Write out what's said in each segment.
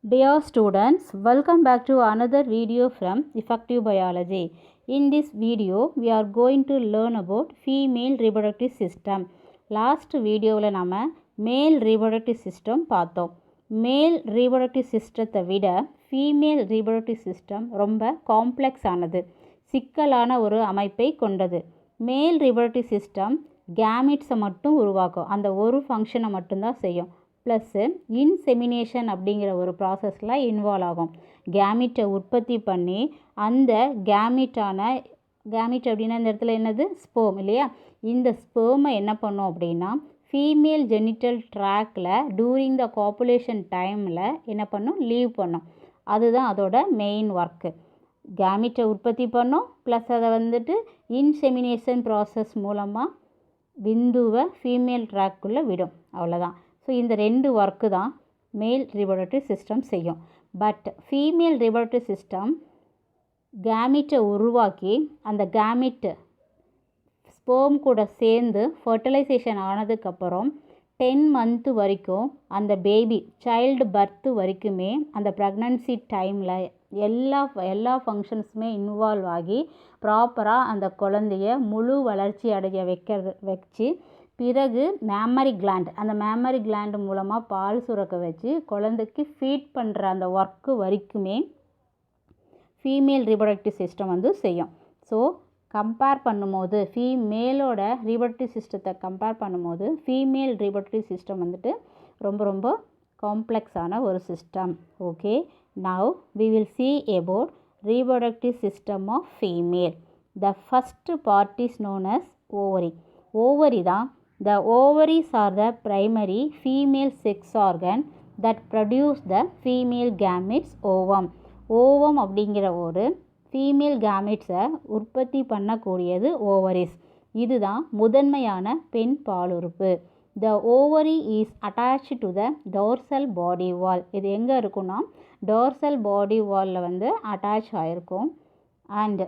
Dear students, welcome back to another video from Effective Biology. In this video, we are going to learn about female reproductive system. Last video la nama male reproductive system பார்த்தோம். Male reproductive system விட female reproductive system ரொம்ப complex ஆனது, சிக்கலான ஒரு அமைப்பை கொண்டது. Male reproductive system கேமிட்ஸை மட்டும் உருவாக்கும், அந்த ஒரு ஃபங்க்ஷனை மட்டும்தான் செய்யும். ப்ளஸ்ஸு இன்செமினேஷன் அப்படிங்கிற ஒரு ப்ராசஸில் இன்வால்வ் ஆகும். கேமிட்டை உற்பத்தி பண்ணி அந்த கேமிட் அப்படின்னா இந்த இடத்துல என்னது, ஸ்பெர்ம் இல்லையா? இந்த ஸ்பெர்மை என்ன பண்ணும் அப்படின்னா ஃபீமேல் ஜெனிட்டல் ட்ராக்கில் டூரிங் த காப்புலேஷன் டைமில் என்ன பண்ணும், லீவ் பண்ணும். அதுதான் அதோட மெயின் ஒர்க்கு. கேமிட்டை உற்பத்தி பண்ணும், ப்ளஸ் அதை இன்செமினேஷன் ப்ராசஸ் மூலமாக விந்துவை ஃபீமேல் ட்ராக்குள்ளே விடும். அவ்வளோதான். ஸோ இந்த ரெண்டு ஒர்க்கு தான் மேல் ரிப்ரொடக்டிவ் சிஸ்டம் செய்யும். பட் ஃபீமேல் ரிப்ரொடக்டிவ் சிஸ்டம் கேமிட்டை உருவாக்கி அந்த கேமிட்டு ஸ்பெர்ம் கூட சேர்ந்து ஃபர்டிலைசேஷன் ஆனதுக்கப்புறம் 10 மந்த்து வரைக்கும் அந்த பேபி சைல்டு பர்த்து வரைக்குமே அந்த ப்ரெக்னன்சி டைமில் எல்லா ஃபங்க்ஷன்ஸுமே இன்வால்வ் ஆகி ப்ராப்பராக அந்த குழந்தைய முழு வளர்ச்சி அடைய வச்சு பிறகு அந்த மேமரி கிளாண்ட் மூலமாக பால் சுரக்க வச்சு குழந்தைக்கு ஃபீட் பண்ணுற அந்த ஒர்க்கு வரைக்குமே ஃபீமேல் ரிப்ரொடக்டிவ் சிஸ்டம் செய்யும். ஸோ கம்பேர் பண்ணும்போது மேலோட ரிப்ரொடக்டிவ் சிஸ்டத்தை கம்பேர் பண்ணும்போது ஃபீமேல் ரிப்ரொடக்டிவ் சிஸ்டம் ரொம்ப ரொம்ப காம்ப்ளெக்ஸான ஒரு system. Okay, now we will see about reproductive system of female. The first part is known as ovary. Ovary தான். The ovaries are the primary female sex organ that produce the female gametes ovum. Ovum அப்படிங்கிற ஒரு female கேமெட்ஸை உற்பத்தி பண்ணக்கூடியது ovaries. இதுதான் முதன்மையான பெண் பாலுறுப்பு. The ovary is attached to the dorsal body wall. இது எங்கே இருக்குன்னா dorsal body wall அட்டாச் ஆகிருக்கும். அண்ட்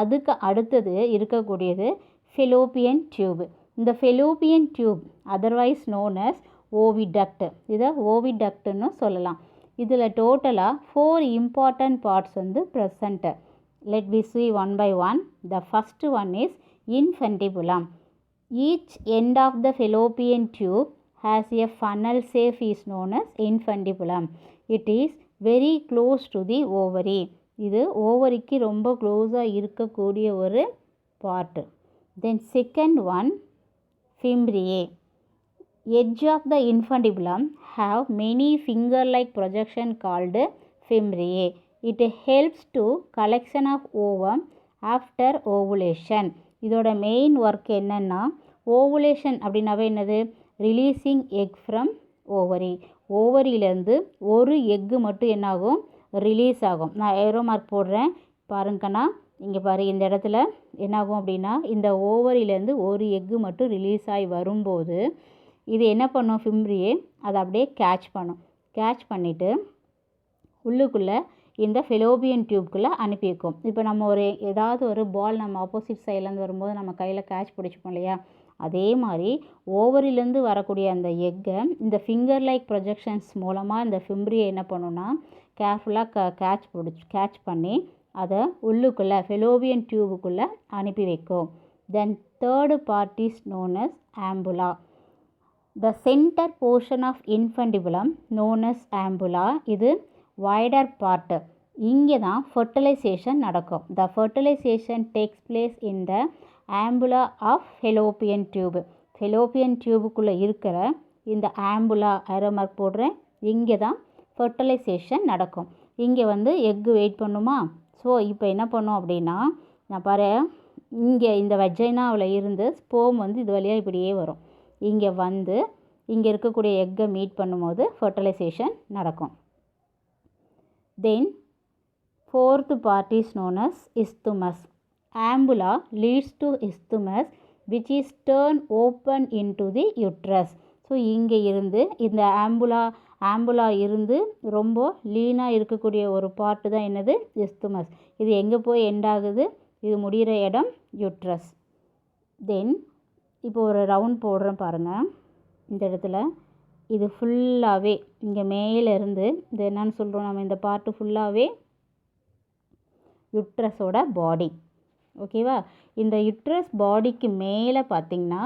அதுக்கு அடுத்தது இருக்கக்கூடியது ஃபெலோப்பியன் டியூப். இந்த fallopian tube otherwise known as oviduct. இதை ஓவிடக்ட்னு சொல்லலாம். இதில் டோட்டலாக 4 important parts present. Let we see one by one. The first one is infundibulum. Each end of the fallopian tube has a funnel shape is known as infundibulum. It is very close to the ovary. இது ஓவரிக்கு ரொம்ப க்ளோஸாக இருக்கக்கூடிய ஒரு part. Then second one, fimbriae. Edge of the infundibulum have many finger-like projection called fimbriae. It helps to collection of ovum after ovulation. இதோட main work என்னென்னா, ovulation அப்படின்னாவே என்னது, releasing egg from ovary. ஓவரியிலேருந்து ஒரு எக்கு மட்டும் என்னாகும், release ஆகும். நான் arrow mark போடுறேன் பாருங்கண்ணா. இங்கே பாரு, இந்த இடத்துல என்னாகும் அப்படின்னா இந்த ஓவரியிலேருந்து ஒரு எக்கு மட்டும் ரிலீஸ் ஆகி வரும்போது இது என்ன பண்ணும், ஃபிம்ப்ரியே அதை அப்படியே கேட்ச் பண்ணும். கேட்ச் பண்ணிவிட்டு உள்ளுக்குள்ளே இந்த ஃபெலோப்பியன் டியூப்குள்ளே அனுப்பி வைக்கும். இப்போ நம்ம ஏதாவது ஒரு பால் நம்ம ஆப்போசிட் சைட்லேருந்து வரும்போது நம்ம கையில் கேட்ச் பிடிச்சிப்போம் இல்லையா, அதே மாதிரி ஓவரிலேருந்து வரக்கூடிய அந்த எக்கை இந்த ஃபிங்கர் லைக் ப்ரொஜெக்ஷன்ஸ் மூலமாக இந்த ஃபிம்ப்ரியை என்ன பண்ணுன்னா கேர்ஃபுல்லாக கேட்ச் பண்ணி அதை உள்ளுக்குள்ளே ஃபெலோப்பியன் டியூபுக்குள்ளே அனுப்பி வைக்கும். Then third part is known as ampulla. The center portion of infundibulum known as ambula, இது wider part. இங்கே தான் fertilization நடக்கும். The fertilization takes place in the ambula of fallopian tube. fallopian tubeக்குள்ளே இருக்கிற இந்த ஆம்புலா ஏரோ மார்க் போடுறேன். இங்கே தான் fertilization நடக்கும். இங்கே எக்கு வெயிட் பண்ணுமா. ஸோ இப்போ என்ன பண்ணும் அப்படின்னா, நான் பாரு, இங்கே இந்த வஜைனாவில் இருந்து ஸ்பெர்ம் இது வழியாக இப்படியே வரும். இங்கே இருக்கக்கூடிய எக்கை மீட் பண்ணும்போது ஃபர்டிலைசேஷன் நடக்கும். Then fourth part is known as isthmus. Ampulla leads to isthmus which is turned open into the uterus. So இங்கே இருந்து இந்த ஆம்புலா இருந்து ரொம்ப லீனாக இருக்கக்கூடிய ஒரு பார்ட்டு தான் என்னது, isthmus. இது எங்கே போய் எண்ட் ஆகுது, இது முடிகிற இடம் யூட்ரஸ். தென் இப்போ ஒரு ரவுண்ட் போடுறேன் பாருங்கள். இந்த இடத்துல இது ஃபுல்லாகவே இங்கே மேலேருந்து இது என்னன்னு சொல்கிறோம் நம்ம, இந்த பார்ட்டு ஃபுல்லாகவே யுட்ரஸோட பாடி. ஓகேவா? இந்த யுட்ரஸ் பாடிக்கு மேலே பார்த்திங்கன்னா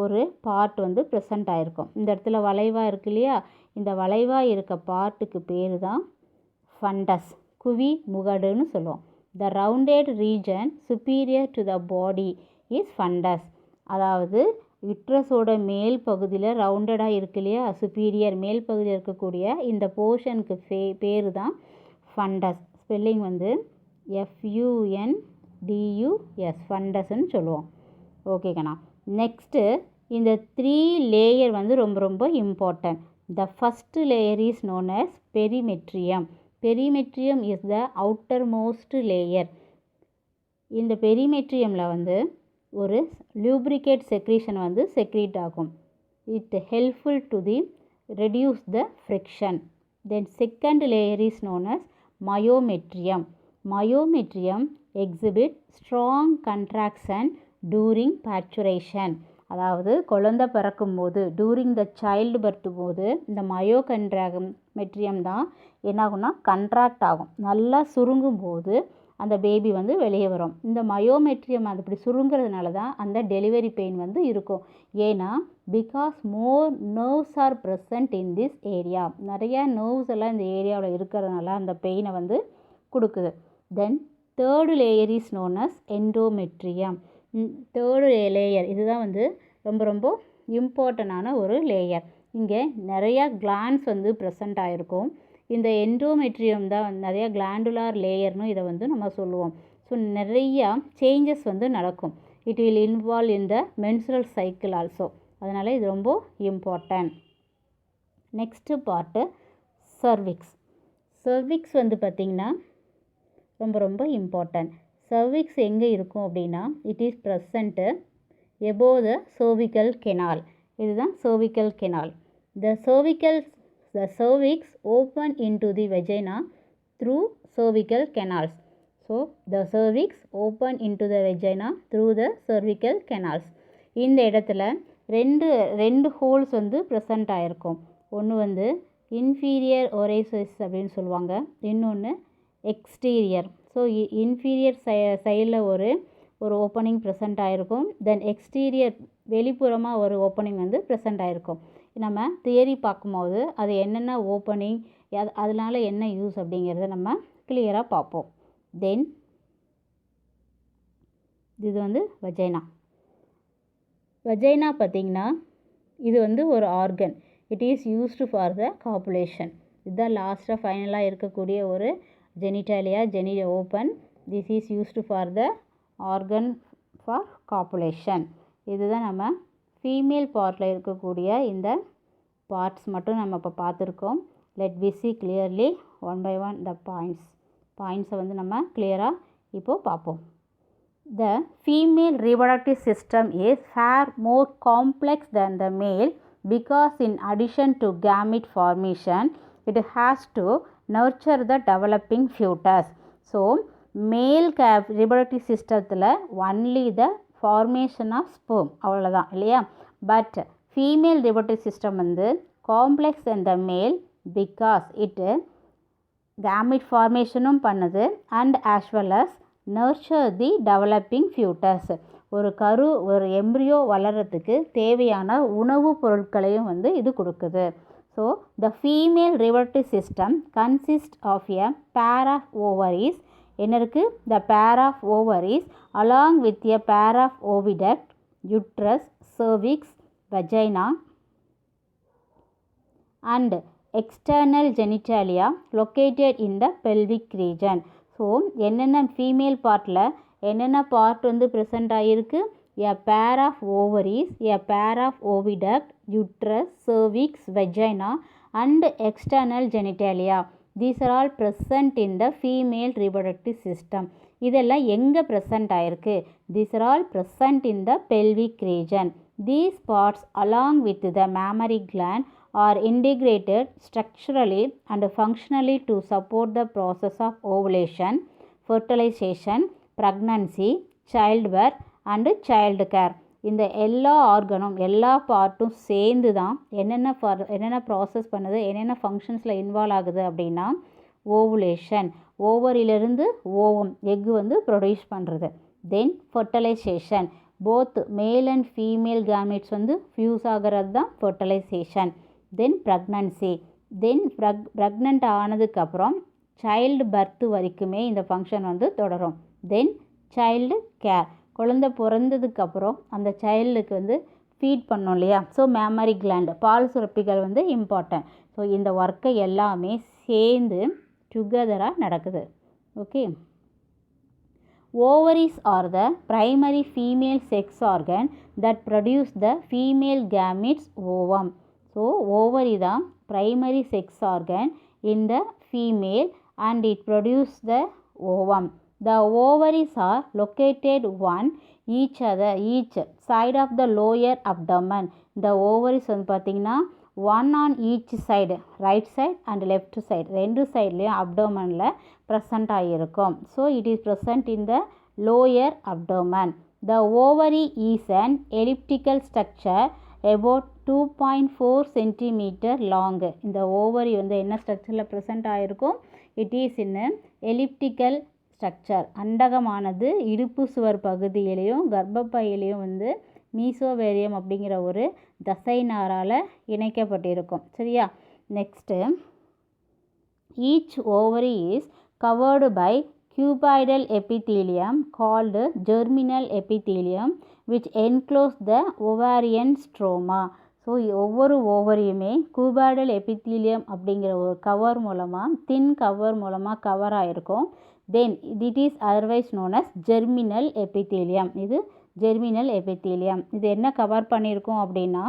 ஒரு பார்ட் வந்து ப்ரெசண்ட் ஆகிருக்கும். இந்த இடத்துல வளைவாக இருக்கு இல்லையா, இந்த வளைவாக இருக்க பார்ட்டுக்கு பேர் தான் ஃபண்டஸ், குவி முகடுன்னு சொல்லுவோம். The rounded region superior to the body is fundus. அதாவது யுட்ரஸோட மேல் பகுதியில் ரவுண்டடாக இருக்கு இல்லையா, சுப்பீரியர் மேல் பகுதியில் இருக்கக்கூடிய இந்த போர்ஷனுக்கு பேர் தான் ஃபண்டஸ். ஸ்பெல்லிங் வந்து FUNDUS, ஃபண்டஸ்ன்னு சொல்லுவோம். ஓகேங்கண்ணா. நெக்ஸ்ட்டு இந்த 3 லேயர் வந்து ரொம்ப ரொம்ப important. The first layer is known as perimetrium. Perimetrium is the outermost layer. இந்த பெரிமெட்ரியமில் வந்து ஒரு லூப்ரிகேட் செக்ரீஷன் வந்து செக்ரீட் ஆகும். It helpful to the reduce the friction. Then second layer is known as myometrium. Myometrium exhibit strong contraction during parturition. அதாவது குழந்தை பிறக்கும்போது during the child birth போது இந்த மெட்ரியம் தான் என்னாகும்னா கண்ட்ராக்ட் ஆகும். நல்லா சுருங்கும் போது அந்த பேபி வந்து வெளியே வரும். இந்த மயோமெட்ரியம் அது இப்படி சுருங்கிறதுனால தான் அந்த டெலிவரி பெயின் வந்து இருக்கும். ஏன்னா because more nerves are present in this area. நிறையா நர்வ்ஸ் எல்லாம் இந்த ஏரியாவில் இருக்கிறதுனால அந்த பெயினை வந்து கொடுக்குது. தென் third layer is known as endometrium. Third layer இதுதான் வந்து ரொம்ப ரொம்ப இம்பார்ட்டண்டான ஒரு லேயர். இங்கே நிறையா கிளாண்ட்ஸ் வந்து ப்ரெசண்ட் ஆகிருக்கும். இந்த எண்டோமெட்ரியம் தான் நிறையா கிளாண்டுலார் லேயர்னு இதை வந்து நம்ம சொல்லுவோம். ஸோ நிறையா சேஞ்சஸ் வந்து நடக்கும். It will involve in the menstrual cycle also. அதனால் இது ரொம்ப important. Next part cervix. Cervix வந்து பார்த்திங்கன்னா ரொம்ப ரொம்ப இம்பார்ட்டன்ட். சர்விக்ஸ் எங்கே இருக்கும் அப்படின்னா it is present above the cervical canal. இதுதான் cervical canal. The cervix open into the vagina through cervical canals. So the cervix open into the vagina through the cervical canals. இந்த இடத்துல ரெண்டு holes வந்து present ஆகிருக்கும். ஒன்று வந்து inferior ஓரைசஸ் அப்படின்னு சொல்லுவாங்க, இன்னொன்று எக்ஸ்டீரியர். ஸோ இன்ஃபீரியர் சைடில் ஒரு ஓப்பனிங் ப்ரெசண்ட் ஆகிருக்கும். தென் எக்ஸ்டீரியர் வெளிப்புறமாக ஒரு ஓப்பனிங் வந்து ப்ரெசண்ட் ஆகிருக்கும். நம்ம தியரி பார்க்கும்போது அது என்னென்ன ஓப்பனிங், அதனால் என்ன யூஸ் அப்படிங்கிறத நம்ம கிளியராக பார்ப்போம். தென் இது வந்து வஜைனா. வஜைனா பார்த்திங்கன்னா இது வந்து ஒரு organ. It is used for the copulation. இதுதான் லாஸ்ட்டாக ஃபைனலாக இருக்கக்கூடிய ஒரு genitalia, open. This is used for the organ for copulation. இதுதான் நம்ம ஃபீமேல் பார்ட்டில் இருக்கக்கூடிய இந்த பார்ட்ஸ் மட்டும் நம்ம இப்போ பார்த்துருக்கோம். Let we see clearly one by one the பாயிண்ட்ஸை வந்து நம்ம கிளியராக இப்போது பார்ப்போம். The female reproductive system is far more complex than the male because in addition to gamete formation, it has to nurture the developing fetus. So, male reproductive systemத்தில் only the formation of sperm அவ்வளோதான் இல்லையா. But female reproductive system வந்து complex than the male because it gamete formation பண்ணுது and as well as nurture the developing fetus. ஒரு embryo வளர்கிறதுக்கு தேவையான உணவுப் பொருட்களையும் வந்து இது கொடுக்குது. So the female reproductive system consists of a pair of ovaries. என்ன இருக்குது? the pair of ovaries along with a pair of oviduct, uterus, cervix, vagina and external genitalia located in the pelvic region. So என்னென்ன female பார்ட்டில் என்னென்ன part வந்து present ஆகிருக்கு? a pair of ovaries, a pair of oviduct, uterus, cervix, vagina and external genitalia. These are all present in the female reproductive system. இதெல்லாம் எங்கே present ஆகிருக்கு? These are all present in the pelvic region. These parts along with the mammary gland are integrated structurally and functionally to support the process of ovulation, fertilization, pregnancy, childbirth and child care. இந்த எல்லா ஆர்கனும் எல்லா பார்ட்டும் சேர்ந்து தான் என்னென்ன process பண்ணுது, என்னென்ன ஃபங்க்ஷன்ஸில் involve ஆகுது அப்படின்னா ஓவுலேஷன், ஓவரிலிருந்து ஓவம் எக்கு வந்து ப்ரொடியூஸ் பண்ணுறது. Then fertilisation, both male and female gametes வந்து ஃபியூஸ் ஆகிறது தான் fertilisation. Then pregnancy, then pregnant ஆனதுக்கப்புறம் சைல்டு பர்த் வரைக்குமே இந்த ஃபங்க்ஷன் வந்து தொடரும். தென் சைல்டு கேர், குழந்தை பிறந்ததுக்கப்புறம் அந்த சைல்டுக்கு வந்து ஃபீட் பண்ணோம் இல்லையா, ஸோ மேமரி கிளாண்ட், பால் சுரப்பிகள் வந்து இம்பார்ட்டன்ட். ஸோ இந்த ஒர்க்கை எல்லாமே சேர்ந்து டுகெதராக நடக்குது. Okay, ovaries are the primary female sex organ that produce the female gametes ovum. So ovary தான் primary sex organ in the female and it produce the ovum. The ovaries are located one each side of the lower abdomen. The ovaries வந்து பார்த்திங்கன்னா one on each side, right side and left side, ரெண்டு சைட்லேயும் அப்டோமனில் present ஆகியிருக்கும். So it is present in the lower abdomen. The ovary is an elliptical structure about 2.4 centimetre long. இந்த ovary வந்து என்ன ஸ்ட்ரக்சரில் ப்ரெசண்ட் ஆகிருக்கும்? It is in elliptical structure. அண்டகமானது இடுப்பு சுவர் பகுதியிலையும் கர்ப்பப்பையிலையும் வந்து மீசோவேரியம் அப்படிங்கிற ஒரு தசை நாரால் இணைக்கப்பட்டிருக்கும். சரியா? Next, each ovary is covered by cuboidal epithelium called germinal epithelium which enclose the ovarian stroma. So ஒவ்வொரு ஓவரியுமே cuboidal epithelium அப்படிங்கிற ஒரு கவர் மூலமாக, தின் கவர் மூலமாக கவர் ஆகிருக்கும். தென் it is otherwise known as germinal epithelium. இது ஜெர்மினல் எபித்தீலியம். இது என்ன cover பண்ணியிருக்கோம் அப்படின்னா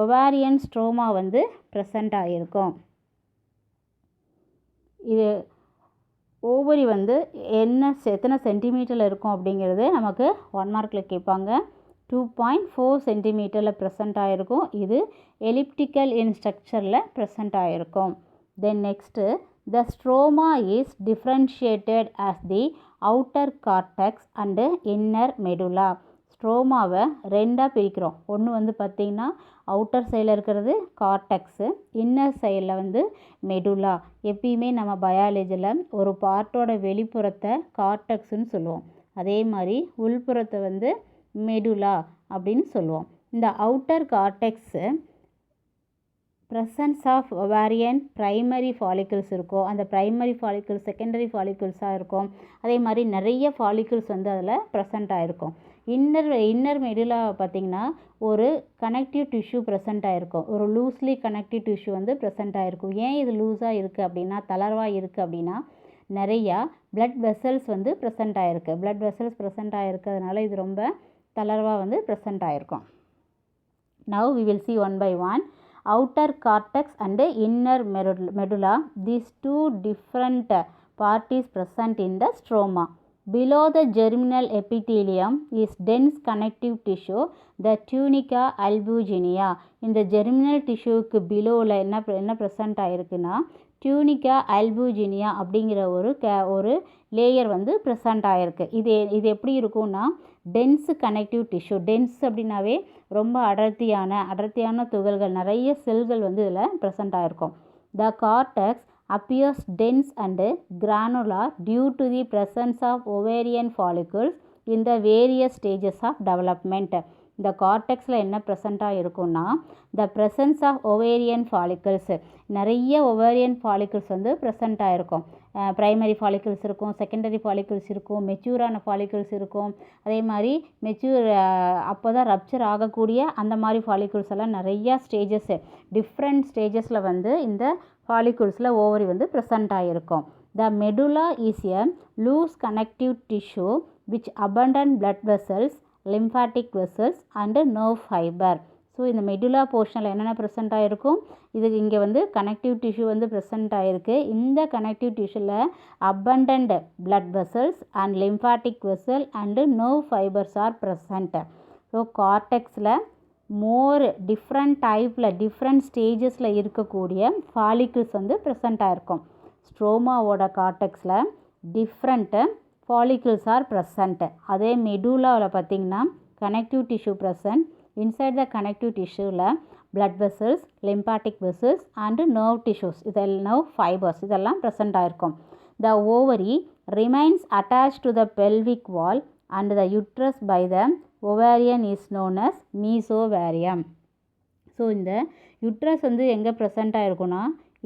ஒவாரியன் ஸ்ட்ரோமா வந்து ப்ரெசண்ட் ஆகியிருக்கும். இது ஓவரி வந்து எத்தனை சென்டிமீட்டரில் இருக்கும் அப்படிங்கிறது நமக்கு 1 மார்க்கில் கேட்பாங்க. 2.4 சென்டிமீட்டரில் ப்ரெசண்ட் ஆகிருக்கும். இது எலிப்டிக்கல் இன் ஸ்ட்ரக்சரில் ப்ரெசண்ட் ஆகிருக்கும். Then next, the stroma is differentiated as the outer cortex and inner medulla. ஸ்ட்ரோமாவை ரெண்டாக பிரிக்கிறோம். ஒன்று வந்து பார்த்திங்கன்னா அவுட்டர் சைடில் இருக்கிறது கார்டெக்ஸு, இன்னர் சைடில் வந்து மெடுலா. எப்பயுமே நம்ம பயாலஜியில் ஒரு பார்ட்டோட வெளிப்புறத்தை கார்டெக்ஸ்ன்னு சொல்லுவோம், அதே மாதிரி உள்புறத்தை வந்து மெடுலா அப்படின்னு சொல்லுவோம். இந்த outer cortex presence of ovarian primary follicles இருக்கும். அந்த ப்ரைமரி ஃபாலிக்கிள்ஸ் செகண்டரி ஃபாலிக்கிள்ஸாக இருக்கும். அதே மாதிரி நிறைய ஃபாலிக்கிள்ஸ் வந்து அதில் ப்ரெசண்ட் ஆகிருக்கும். இன்னர் மெடுலா பார்த்திங்கன்னா ஒரு கனெக்டிவ் டிஷ்யூ ப்ரெசண்ட் ஆகிருக்கும். ஒரு லூஸ்லி கனெக்டிவ் டிஷ்யூ வந்து ப்ரெசண்ட் ஆகிருக்கும். ஏன் இது லூஸாக இருக்குது அப்படின்னா, தளர்வாக இருக்குது அப்படின்னா, நிறையா பிளட் வெசல்ஸ் வந்து ப்ரெசண்ட் ஆகிருக்கு. பிளட் வெசல்ஸ் ப்ரெசண்ட் ஆகிருக்கிறதுனால இது ரொம்ப தளர்வாக வந்து ப்ரெசண்ட் ஆகிருக்கும். Now we will see one by one. Outer cortex and inner medulla, these two different part is present in the stroma. Below the germinal epithelium is dense connective tissue, the tunica albuginea. இந்த germinal tissueக்கு பிலோவில் என்ன present ஆகிருக்குன்னா tunica அல்புஜினியா அப்படிங்கிற ஒரு layer வந்து present ஆகிருக்கு. இது எப்படி இருக்கும்னா tense connective tissue. Tense அப்படின்னாவே ரொம்ப அடர்த்தியான துகள்கள், நிறைய செல்கள் வந்து இதில் ப்ரெசண்ட் ஆகிருக்கும். த cortex appears dense and granular due to the presence of ovarian follicles in the various stages of development. இந்த கார்டெக்ஸில் என்ன ப்ரெசண்ட்டாக இருக்கும்னா the presence of ovarian follicles, நிறைய ஒவேரியன் ஃபாலிக்கிள்ஸ் வந்து ப்ரெசண்ட்டாக இருக்கும். ப்ரைமரி ஃபாலிக்கிள்ஸ் இருக்கும், செகண்டரி ஃபாலிக்கிள்ஸ் இருக்கும், மெச்சூரான ஃபாலிக்கிள்ஸ் இருக்கும். அதே மாதிரி அப்போ தான் ரப்சர் ஆகக்கூடிய அந்த மாதிரி ஃபாலிக்கிள்ஸ் எல்லாம் நிறையா டிஃப்ரெண்ட் ஸ்டேஜஸில் வந்து இந்த ஃபாலிக்கிள்ஸில் ஓவரி வந்து ப்ரெசண்ட் ஆகிருக்கும். The medulla is a loose connective tissue which abundant blood vessels, lymphatic vessels and nerve fiber. So இந்த மெடுலா போர்ஷனில் என்னென்ன ப்ரெசண்ட் ஆகிருக்கும், இது இங்கே வந்து கனெக்டிவ் டிஷ்யூ வந்து ப்ரெசண்ட் ஆகிருக்கு. இந்த connective டிஷ்யூவில் abundant blood vessels and lymphatic vessel and nerve fibers are present. So கார்டெக்ஸில் மோர் டிஃப்ரெண்ட் ஸ்டேஜஸில் இருக்கக்கூடிய ஃபாலிக்கிள்ஸ் வந்து ப்ரெசண்ட் ஆகிருக்கும். ஸ்ட்ரோமாவோட கார்டெக்ஸில் டிஃப்ரெண்ட்டு ஃபாலிக்கிள்ஸ் ஆர் ப்ரெசண்ட். அதே மெடுலாவில் பார்த்திங்கன்னா connective tissue present. Inside the connective tissue blood vessels, lymphatic vessels and nerve tissues, இதெல்லாம் nerve fibers இதெல்லாம் present ஆயிருக்கும். The ovary remains attached to the pelvic wall and the uterus by the ovarian is known as mesovarium. So இந்த uterus வந்து எங்கே present ஆகிருக்குன்னா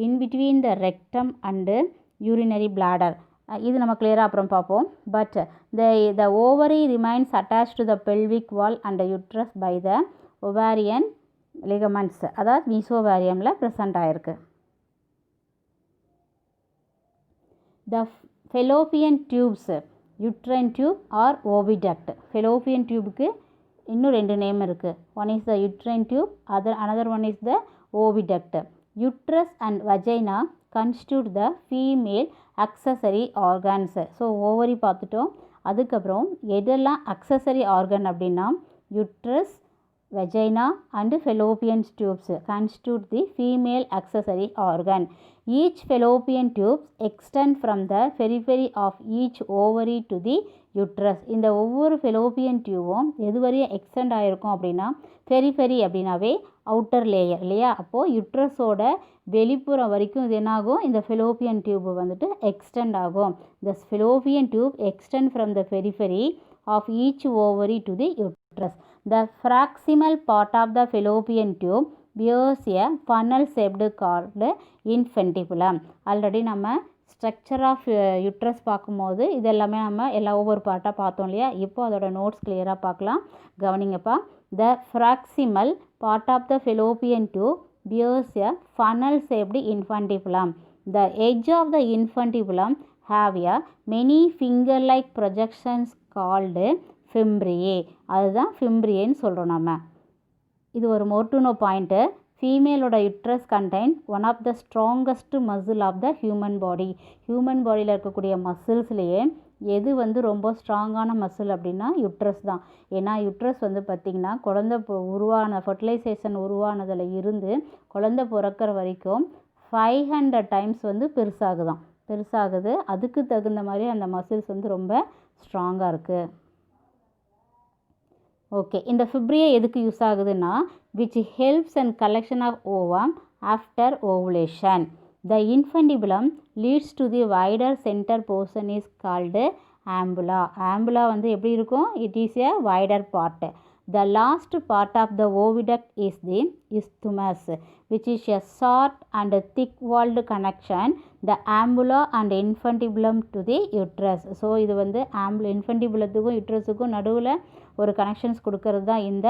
in between the rectum and urinary bladder. இது நம்ம கிளியராக அப்புறம் பார்ப்போம். But the ovary remains attach to the pelvic wall and uterus by the ovarian ligaments, அதாவது மீசோவேரியமில் ப்ரெசண்ட் ஆகிருக்கு. The fallopian tubes, uterine tube or oviduct. Fallopian டியூபுக்கு இன்னும் ரெண்டு நேம் இருக்குது. One is the uterine tube, another one is the oviduct. Uterus and vagina constitute the female accessory organs. So ovary பார்த்துட்டோம். அதுக்கப்புறம் எதெல்லாம் accessory organ அப்படின்னா uterus, vagina and fallopian tubes constitute the female accessory organ. Each fallopian tube extend from the periphery of each ovary to the uterus. இந்த ஒவ்வொரு fallopian டியூபும் எது வரையும் extend ஆகிருக்கும் அப்படின்னா பெரிஃபெரி அப்படின்னாவே அவுட்டர் லேயர் இல்லையா. அப்போது யுட்ரஸோட வெளிப்புறம் வரைக்கும் இது என்னாகும், இந்த fallopian டியூப் வந்துட்டு எக்ஸ்டெண்ட் ஆகும். The fallopian tube extend from the periphery of each ovary to the uterus. The proximal part of the fallopian tube bears a funnel shaped called infundibulum. Already நம்ம ஸ்ட்ரக்சர் ஆஃப் யூட்ரஸ் பார்க்கும்போது இது எல்லாமே நம்ம ஒவ்வொரு பார்ட்டாக பார்த்தோம் இல்லையா. இப்போ அதோட நோட்ஸ் கிளியராக பார்க்கலாம், கவனிங்கப்பா. The proximal part of the fallopian tube bears a funnel shaped infundibulum. The edge of the infundibulum have a many finger like projections called ஃபிம்ப்ரியே. அதுதான் ஃபிம்ப்ரியேன்னு சொல்கிறோம் நம்ம. இது ஒரு மோர்டுனோ பாயிண்ட்டு. ஃபீமேலோட uterus contain one of the strongest muscle of the human body. Human பாடியில் இருக்கக்கூடிய மசில்ஸ்லேயே எது வந்து ரொம்ப ஸ்ட்ராங்கான மசில் அப்படின்னா யுட்ரஸ் தான். ஏன்னா யுட்ரஸ் வந்து பார்த்திங்கன்னா குழந்தை ஃபர்டிலைசேஷன் உருவானதில் இருந்து குழந்தை பிறக்கிற வரைக்கும் 500 டைம்ஸ் வந்து பெருசாகுது. அதுக்கு தகுந்த மாதிரி அந்த மசில்ஸ் வந்து ரொம்ப ஸ்ட்ராங்காக இருக்குது. ஓகே, இந்த ஃபிப்ரியே எதுக்கு யூஸ் ஆகுதுன்னா which helps in collection of ovum after ovulation. The infundibulum leads to the wider center portion is called ambula. Ambula வந்து எப்படி இருக்கும், it is a wider part. The last part of the oviduct is the isthmus, which is a short and thick walled connection the ambula and infundibulum to the uterus. So இது வந்து infundibulத்துக்கும் யூட்ரஸுக்கும் நடுவில் ஒரு connections கொடுக்கறது தான் இந்த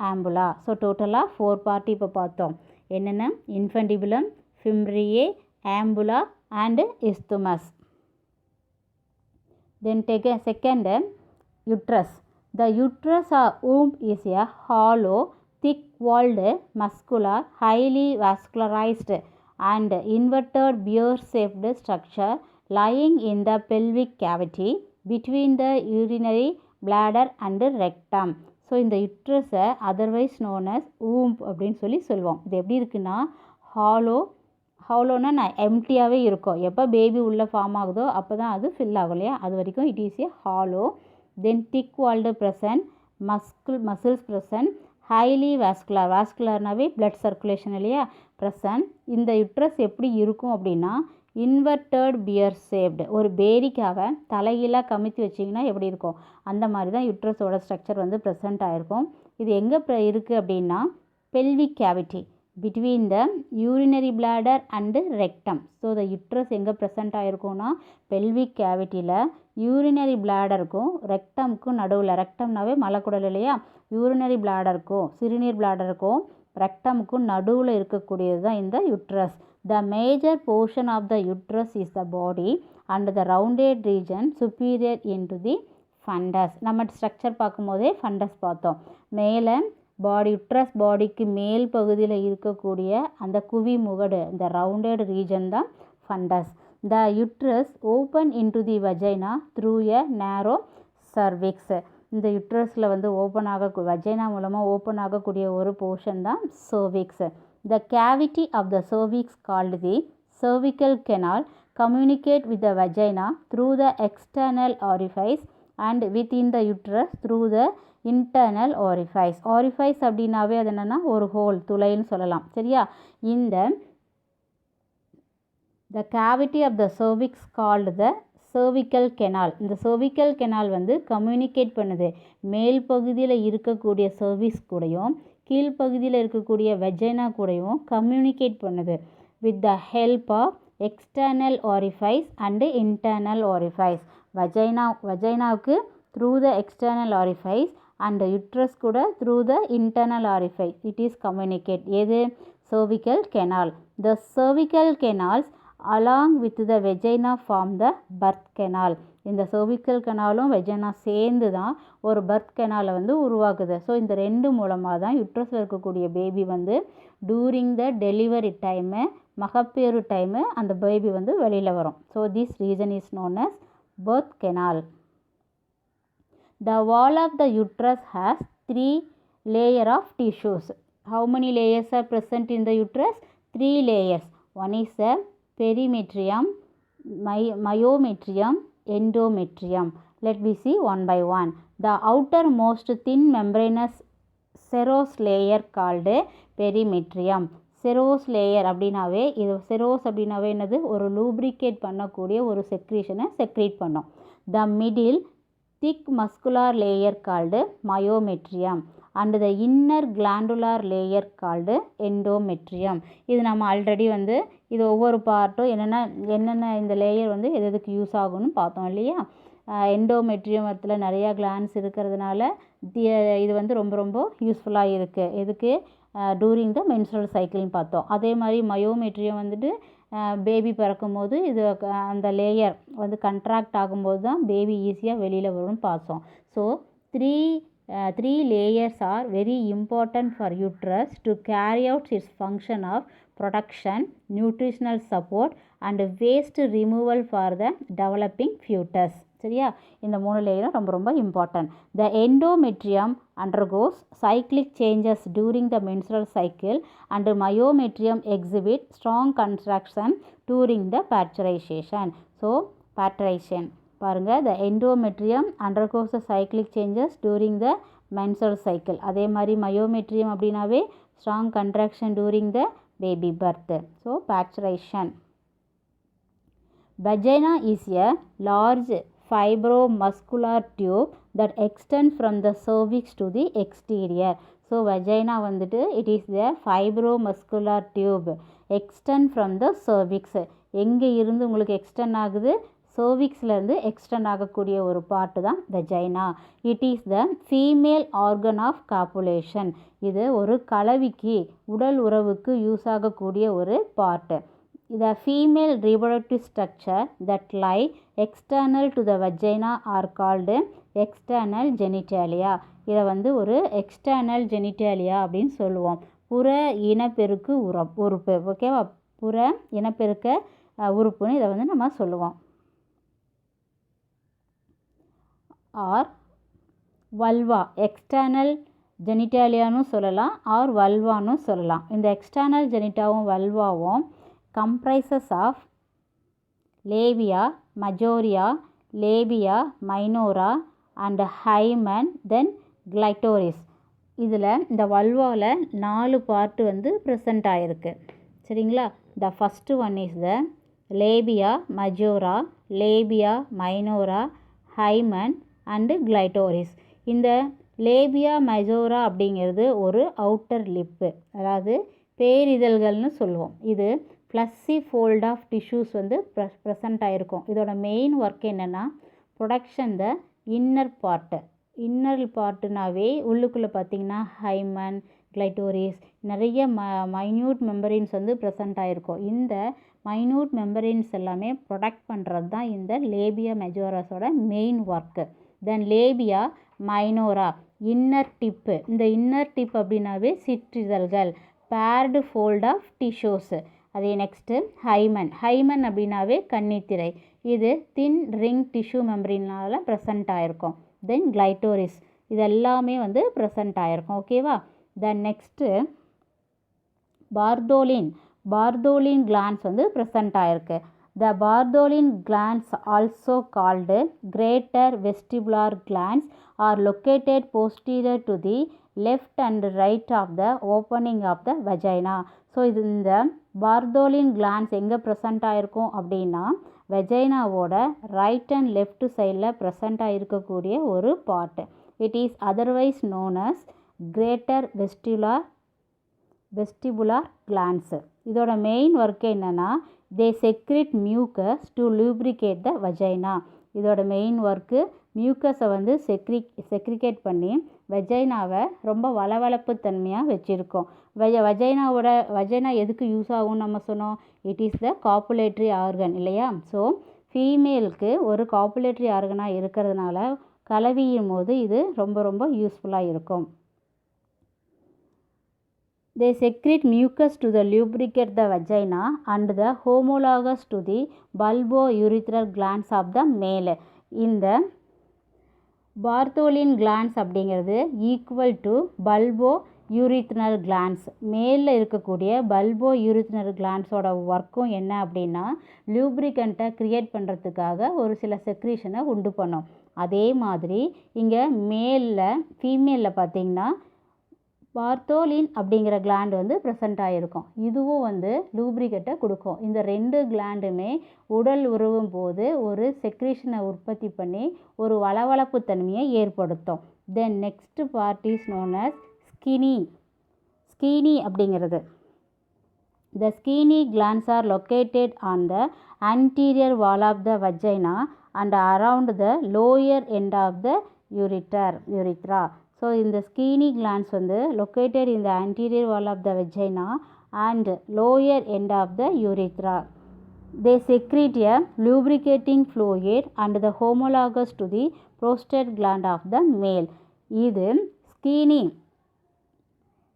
ஆம்புலா. So டோட்டலாக 4 part இப்போ பார்த்தோம். என்னென்ன, infundibulum, fimbriae, ampulla and isthmus. Then take a second, uterus. The uterus or womb is a hollow, thick-walled, muscular, highly vascularized and inverted beer-shaped structure lying in the pelvic cavity between the urinary bladder and rectum. So இந்த யுட்ரஸை otherwise known as ஊம்ப் அப்படின்னு சொல்லுவோம். இது எப்படி இருக்குன்னா ஹாலோனா நான் எம்டியாகவே இருக்கும். எப்போ baby உள்ளே ஃபார்ம் ஆகுதோ அப்போ தான் அது ஃபில் ஆகும் இல்லையா, அது வரைக்கும் it is a hollow. Then thick walled present, muscles present, highly வாஸ்குலர்னாவே பிளட் சர்க்குலேஷன் இல்லையா ப்ரெசன்ட். இந்த யுட்ரஸ் எப்படி இருக்கும் அப்படின்னா இன்வெர்டட் பியர் ஷேப்டு, ஒரு பேரிக்காவை தலைகீழாக கமித்தி வச்சிங்கன்னா எப்படி இருக்கும் அந்த மாதிரி தான் யுட்ரஸோட ஸ்ட்ரக்சர் வந்து ப்ரெசென்ட் ஆகிருக்கும். இது எங்கே இருக்குது அப்படின்னா pelvic cavity between the urinary bladder and rectum. So the uterus எங்கே ப்ரெசென்ட் ஆகிருக்கும்னா பெல்விக் கேவிட்டியில் யூரினரி பிளாடருக்கும் ரெக்டமுக்கும் நடுவில், ரெக்டம்னாவே மலக்குடல் இல்லையா, யூரினரி பிளாடருக்கும் சிறுநீர் பிளாடருக்கும் ரெக்டமுக்கும் நடுவில் இருக்கக்கூடியது தான் இந்த uterus. The major portion of the uterus is the body and the rounded region superior into the fundus. நம்ம structure பார்க்கும்போதே ஃபண்டஸ் பார்த்தோம். மேலே யுட்ரஸ் பாடிக்கு மேல் பகுதியில் இருக்கக்கூடிய அந்த குவி முகடு, இந்த ரவுண்டட் ரீஜன் தான் fundus. The uterus open into the vagina through a narrow cervix. இந்த யுட்ரஸில் வந்து வஜைனா மூலமாக ஓப்பன் ஆகக்கூடிய ஒரு போர்ஷன் தான் cervix. The cavity of the cervix called the cervical canal communicate with the vagina through the external orifice and within the uterus through the internal orifice. Orifice அப்படின்னாவே அது என்னென்னா ஒரு ஹோல், துளைன்னு சொல்லலாம். சரியா? இந்த the cavity of the cervix called the cervical canal. இந்த cervical canal வந்து communicate பண்ணுது மேல் பகுதியில் இருக்கக்கூடிய சர்வீஸ் கூடயும் கீழ்ப்பகுதியில் இருக்கக்கூடிய வெஜைனா கூடயும் கம்யூனிகேட் பண்ணுது with the help of external orifice and internal orifice. வஜைனாவுக்கு through the external orifice and uterus கூட through the internal orifice it is communicate. எது? cervical canal. The cervical canals along with the vagina form the birth canal. இந்த cervical canalum vagina சேர்ந்து தான் ஒரு birth canal வந்து உருவாக்குது. So இந்த ரெண்டு மூலமாக தான் யுட்ரஸில் இருக்கக்கூடிய பேபி வந்து டூரிங் த டெலிவரி டைமு, மகப்பேறு டைமு அந்த பேபி வந்து வெளியில் வரும். So this reason is known as birth canal. The wall of the uterus has 3 layers of tissues. How many layers are present in the uterus? 3 layers. One is the perimetrium, myometrium, endometrium. Let me see one by one. The outermost thin membranous serous layer called perimetrium. Zeros layer அப்படின்னாவே இது zeros அப்படின்னாவே என்னது? ஒரு lubricate பண்ணக்கூடிய ஒரு செக்ரீஷனை secrete பண்ணும். த middle thick muscular layer called myometrium and the inner glandular layer called endometrium. இது நம்ம ஆல்ரெடி வந்து இது ஒவ்வொரு பார்ட்டும் என்னென்ன இந்த லேயர் வந்து எதுக்கு யூஸ் ஆகும்னு பார்த்தோம் இல்லையா? எண்டோமெட்ரியத்தில் நிறையா கிளான்ஸ் இருக்கிறதுனால இது வந்து ரொம்ப ரொம்ப யூஸ்ஃபுல்லாக இருக்குது. எதுக்கு? டூரிங் த மென்ஸ்ட்ரல் சைக்கிள்னு பார்த்தோம். அதே மாதிரி மயோமெட்ரியம் வந்துட்டு பேபி பிறக்கும்போது இது அந்த லேயர் வந்து கண்ட்ராக்ட் ஆகும்போது தான் பேபி ஈஸியாக வெளியில் வரும்னு பார்த்தோம். So three layers are very important for uterus to carry out its function of production, nutritional support and waste removal for the developing foetus. சரியா? இந்த 3 லேயரும் ரொம்ப ரொம்ப important. The endometrium undergoes cyclic changes during the menstrual cycle and myometrium exhibit strong contraction during the parturition. So parturition பாருங்க, the endometrium undergoes the cyclic changes during the menstrual cycle. அதே மாதிரி myometrium அப்படின்னாவே strong contraction during the baby birth. So parturition. Vagina is a large fibromuscular tube that extends from the cervix to the exterior. So vagina வந்துட்டு it is the fibromuscular tube extend from the cervix. எங்கே இருந்து உங்களுக்கு extend ஆகுது? சர்விக்ஸ்லேருந்து extend ஆகக்கூடிய ஒரு part தான் vagina. It is the female organ of copulation. இது ஒரு கலவிக்கு உடல் உறவுக்கு யூஸ் ஆகக்கூடிய ஒரு part. The female reproductive structure that lie external to the vagina are called external genitalia. இதை வந்து ஒரு external genitalia அப்படின்னு சொல்லுவோம். புற இனப்பெருக்கு உறுப்பு. ஓகேவா? புற இனப்பெருக்க உறுப்புன்னு இதை வந்து நம்ம சொல்லுவோம். ஆர் வல்வா, எக்ஸ்டர்னல் ஜெனிட்டாலியான்னு சொல்லலாம், ஆர் வல்வான்னு சொல்லலாம். இந்த external ஜெனிட்டாவும் வல்வாவும் comprises of labia majora, labia minora and hymen, then clitoris. இதில் இந்த வல்வாவில் 4 பார்ட்டு வந்து ப்ரெசண்ட் ஆகிருக்கு. சரிங்களா? The first one is the labia majora, labia minora, hymen and clitoris. இந்த லேபியா மஜோரா அப்படிங்கிறது ஒரு அவுட்டர் லிப்பு, அதாவது பேரிதழ்கள்னு சொல்லுவோம். இது ஃப்ளஸ்ஸி ஃபோல்ட் ஆஃப் டிஷ்யூஸ் வந்து ப்ரெசண்ட் ஆகிருக்கும். இதோட மெயின் ஒர்க் என்னென்னா ப்ரொடக்ஷன் த இன்னர் பார்ட்டு. இன்னர் பார்ட்டுனாவே உள்ளுக்குள்ளே பார்த்திங்கன்னா ஹைமன், கிளைட்டோரிஸ், நிறைய மைன்யூட் மெம்பரின்ஸ் வந்து ப்ரெசண்ட் ஆகிருக்கும். இந்த மைன்யூட் மெம்பரின்ஸ் எல்லாமே ப்ரொடக்ட் பண்ணுறது தான் இந்த லேபியா மெஜோராஸோட main work. Then labia minora, inner tip. இந்த இன்னர் டிப் அப்படின்னாவே சிற்றிதழ்கள், பேர்டு ஃபோல்ட் ஆஃப் டிஷ்யூஸ். அதே நெக்ஸ்ட்டு ஹைமன். ஹைமன் அப்படின்னாவே கன்னித்திரை. இது தின் ரிங் டிஷ்யூ மெம்பரினால் ப்ரெசண்ட் ஆகிருக்கும். தென் கிளைட்டோரிஸ், இது எல்லாமே வந்து ப்ரெசண்ட் ஆகிருக்கும். ஓகேவா? Then next Bartholin. Bartholin glands வந்து ப்ரெசண்ட் ஆகிருக்கு. The Bartholin glands, also called greater vestibular glands, are located posterior to the left and right of the opening of the vagina. So இது இந்த Bartholin glands எங்கே present ஆகிருக்கும் அப்படின்னா வெஜைனாவோட right and left சைடில் present ஆகிருக்கக்கூடிய ஒரு part. It is otherwise known as greater vestibular glands. இதோட மெயின் ஒர்க் என்னென்னா they secrete mucus to lubricate the vagina. இதோட மெயின் ஒர்க்கு மியூக்கஸை வந்து செக்ரிகேட் பண்ணி வெஜைனாவை ரொம்ப வளவளப்பு தன்மையாக வச்சுருக்கோம். வஜைனா எதுக்கு யூஸ் ஆகும்னு நம்ம சொன்னோம்? இட் இஸ் த காப்புலேட்ரி ஆர்கன் இல்லையா? ஸோ ஃபீமேலுக்கு ஒரு காப்புலேட்ரி ஆர்கனாக இருக்கிறதுனால கலவியும் போது இது ரொம்ப ரொம்ப யூஸ்ஃபுல்லாக இருக்கும். They secrete mucus to lubricate the vagina and the homologous to the bulbourethral glands of the male. இந்த Bartholin glands அப்படிங்கிறது ஈக்குவல் டு bulbourethral glands. மேலில் இருக்கக்கூடிய bulbourethral glandsோட ஒர்க்கும் என்ன அப்படின்னா லூப்ரிகண்ட்டை க்ரியேட் பண்ணுறதுக்காக ஒரு சில செக்ரீஷனை உண்டு பண்ணும். அதே மாதிரி இங்கே ஃபீமேலில் பார்த்திங்கன்னா பார்த்தோலின் அப்படிங்கிற கிளாண்ட் வந்து ப்ரெசண்ட் ஆகிருக்கும். இதுவும் வந்து லூப்ரிகேட்டை கொடுக்கும். இந்த ரெண்டு கிளாண்டுமே உடல் உறவும் போது ஒரு செக்ரீஷனை உற்பத்தி பண்ணி ஒரு வளவளப்பு தன்மையை ஏற்படுத்தும். Then next part is known as skinny அப்படிங்கிறது. The skinny glands are located on the anterior wall of the vagina and around the lower end of the urethra. So இந்த ஸ்கீனி கிளான்ஸ் வந்து located in the anterior wall of the vagina and lower end of the urethra. They secrete a lubricating fluid and the homologous to the prostate gland of the male. இது ஸ்கீனி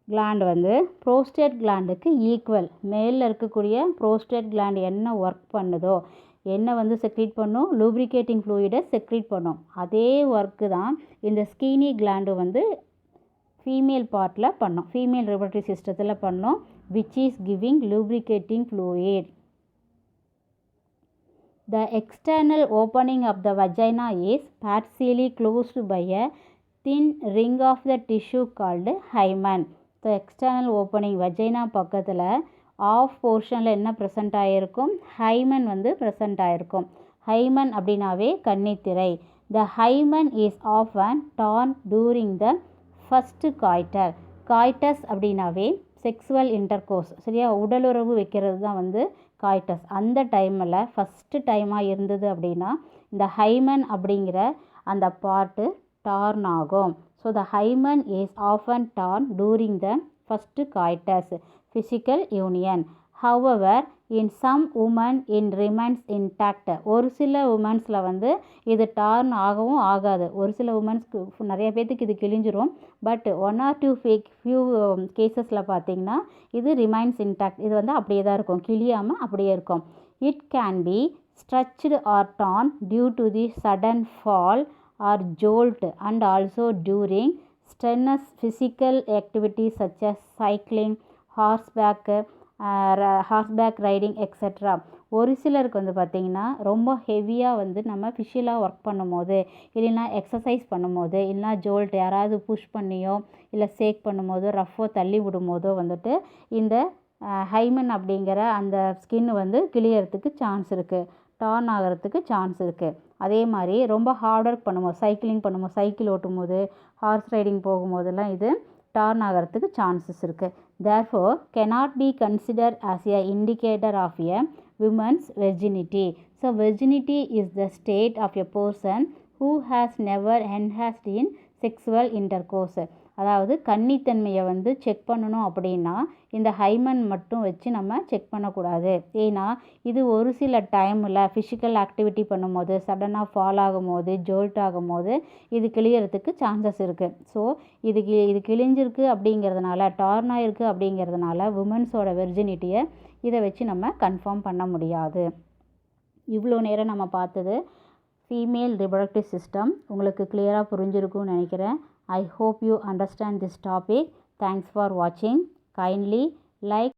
gland வந்து prostate கிளாண்டுக்கு equal. மேலில் இருக்கக்கூடிய prostate gland என்ன work பண்ணுதோ, என்ன வந்து secrete பண்ணும்? Lubricating ஃப்ளூயிடை secrete பண்ணும். அதே ஒர்க்கு தான் இந்த ஸ்கீனி கிளாண்டு வந்து ஃபீமேல் பார்ட்டில் பண்ணும், ஃபீமேல் ரிப்ரடக்டிவ் சிஸ்டத்தில் பண்ணும், which is giving lubricating fluid. The external opening of the vagina is partially closed by a thin ring of the tissue called hymen. The external opening vagina பக்கத்தில் of போர்ஷனில் என்ன present ஆகிருக்கும்? Hymen வந்து present ஆகிருக்கும். Hymen அப்படின்னாவே கன்னித்திரை. The hymen is often torn during the first coitus. Coitus அப்படின்னாவே sexual intercourse, சரியா? உடலுறவு வைக்கிறது தான் வந்து காய்டஸ். அந்த டைமில் ஃபஸ்ட்டு டைமாக இருந்தது அப்படின்னா இந்த ஹைமன் அப்படிங்கிற அந்த பார்ட்டு டார்ன் ஆகும். So the hymen is often torn during the first coitus physical union. However, in some women it remains intact. ஒரு சில உமன்ஸில் வந்து இது டார்ன் ஆகவும் ஆகாது. ஒரு சில உமன்ஸ்க்கு நிறைய பேர்த்துக்கு இது கிழிஞ்சிரும். பட் 1 or 2 ஃபியூ கேசஸில் பார்த்திங்கன்னா இது ரிமைன்ஸ் இன்டாக்ட். இது வந்து அப்படியே தான் இருக்கும், கிழியாமல் அப்படியே இருக்கும். It can be stretched or torn due to the sudden fall or jolt and also during strenuous physical activities such as cycling, horseback riding etcetera. ஒரு சிலருக்கு வந்து பார்த்திங்கன்னா ரொம்ப ஹெவியாக வந்து நம்ம ஃபிஷியலாக ஒர்க் பண்ணும்போது, இல்லைன்னா எக்ஸசைஸ் பண்ணும்போது, இல்லைனா ஜோல்ட் யாராவது புஷ் பண்ணியோ இல்லை சேக் பண்ணும்போதோ ரஃப்போ தள்ளி விடும்போதோ வந்துட்டு இந்த ஹைமன் அப்படிங்கிற அந்த ஸ்கின் வந்து கிளியறதுக்கு சான்ஸ் இருக்குது, டார்ன் ஆகிறதுக்கு சான்ஸ் இருக்குது. அதே மாதிரி ரொம்ப ஹார்ட் ஒர்க் பண்ணும்போது, சைக்கிளிங் பண்ணும்போது, சைக்கிள் ஓட்டும் போது, ஹார்ஸ் ரைடிங் போகும்போதெல்லாம் இது டார்ன் ஆகிறதுக்கு சான்சஸ் இருக்குது. therefore cannot be considered as a indicator of a woman's virginity. So virginity is the state of a person who has never enhanced in sexual intercourse. அதாவது கன்னித்தன்மையை வந்து check பண்ணணும் அப்படின்னா இந்த hymen மட்டும் வச்சு நம்ம செக் பண்ணக்கூடாது. ஏன்னா இது ஒரு சில டைமில் ஃபிசிக்கல் ஆக்டிவிட்டி பண்ணும்போது, சடனாக ஃபால் ஆகும்போது, ஜோல்ட் ஆகும்போது இது கிளியறதுக்கு சான்சஸ் இருக்குது. ஸோ இது கிழிஞ்சிருக்கு அப்படிங்கிறதுனால, டார்ன் ஆகிருக்கு அப்படிங்கிறதுனால உமன்ஸோட வெர்ஜினிட்டியை இதை வச்சு நம்ம கன்ஃபார்ம் பண்ண முடியாது. இவ்வளோ நேரம் நம்ம பார்த்தது ஃபீமேல் ரிப்ரடக்டிவ் சிஸ்டம். உங்களுக்கு கிளியராக புரிஞ்சிருக்கும்னு நினைக்கிறேன். I hope you understand this topic. Thanks for watching. Kindly like